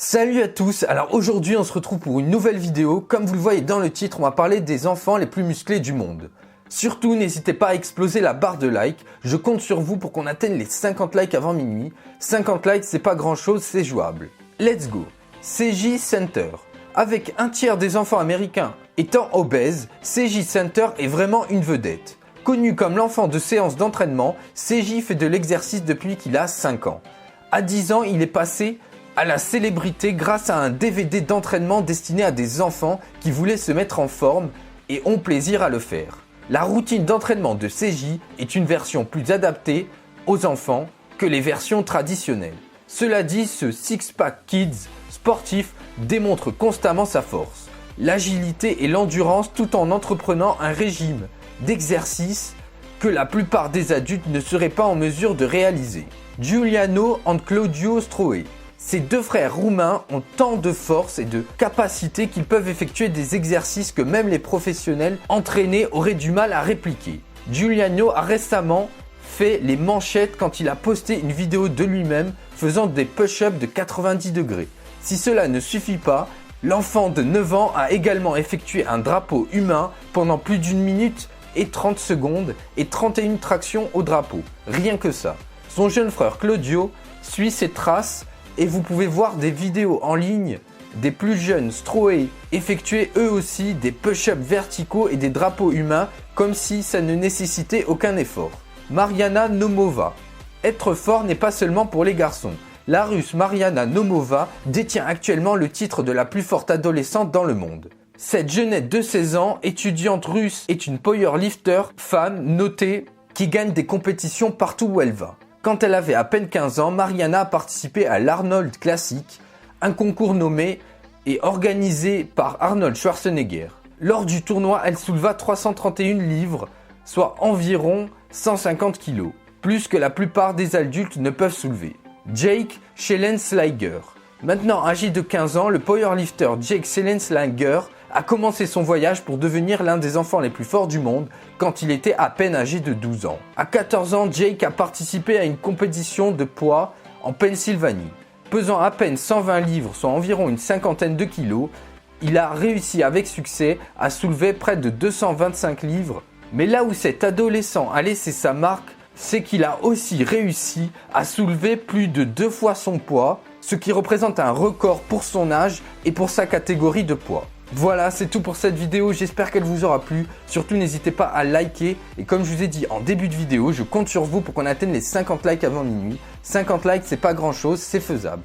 Salut à tous, alors aujourd'hui on se retrouve pour une nouvelle vidéo. Comme vous le voyez dans le titre, on va parler des enfants les plus musclés du monde. Surtout n'hésitez pas à exploser la barre de likes, je compte sur vous pour qu'on atteigne les 50 likes avant minuit. 50 likes c'est pas grand chose, c'est jouable. Let's go. CJ Center. Avec un tiers des enfants américains étant obèses, CJ Center est vraiment une vedette. Connu comme l'enfant de séance d'entraînement, CJ fait de l'exercice depuis qu'il a 5 ans. À 10 ans, il est passé à la célébrité grâce à un DVD d'entraînement destiné à des enfants qui voulaient se mettre en forme et ont plaisir à le faire. La routine d'entraînement de CJ est une version plus adaptée aux enfants que les versions traditionnelles. Cela dit, ce Six Pack Kids sportif démontre constamment sa force, l'agilité et l'endurance tout en entreprenant un régime d'exercice que la plupart des adultes ne seraient pas en mesure de réaliser. Giuliano et Claudio Strohe. Ces deux frères roumains ont tant de force et de capacité qu'ils peuvent effectuer des exercices que même les professionnels entraînés auraient du mal à répliquer. Giuliano a récemment fait les manchettes quand il a posté une vidéo de lui-même faisant des push-ups de 90 degrés. Si cela ne suffit pas, l'enfant de 9 ans a également effectué un drapeau humain pendant plus d'1 minute et 30 secondes et 31 tractions au drapeau. Rien que ça. Son jeune frère Claudio suit ses traces et vous pouvez voir des vidéos en ligne des plus jeunes Strohe effectuer eux aussi des push-ups verticaux et des drapeaux humains comme si ça ne nécessitait aucun effort. Mariana Nomova. Être fort n'est pas seulement pour les garçons. La Russe Mariana Nomova détient actuellement le titre de la plus forte adolescente dans le monde. Cette jeunette de 16 ans, étudiante russe, est une powerlifter femme notée qui gagne des compétitions partout où elle va. Quand elle avait à peine 15 ans, Mariana a participé à l'Arnold Classic, un concours nommé et organisé par Arnold Schwarzenegger. Lors du tournoi, elle souleva 331 livres, soit environ 150 kg, plus que la plupart des adultes ne peuvent soulever. Jake Schellenslager. Maintenant âgé de 15 ans, le powerlifter Jake Schellenslager a commencé son voyage pour devenir l'un des enfants les plus forts du monde quand il était à peine âgé de 12 ans. À 14 ans, Jake a participé à une compétition de poids en Pennsylvanie. Pesant à peine 120 livres, soit environ une cinquantaine de kilos, il a réussi avec succès à soulever près de 225 livres. Mais là où cet adolescent a laissé sa marque, c'est qu'il a aussi réussi à soulever plus de 2 fois son poids, ce qui représente un record pour son âge et pour sa catégorie de poids. Voilà, c'est tout pour cette vidéo, j'espère qu'elle vous aura plu. Surtout n'hésitez pas à liker et comme je vous ai dit en début de vidéo, je compte sur vous pour qu'on atteigne les 50 likes avant minuit. 50 likes c'est pas grand chose, c'est faisable.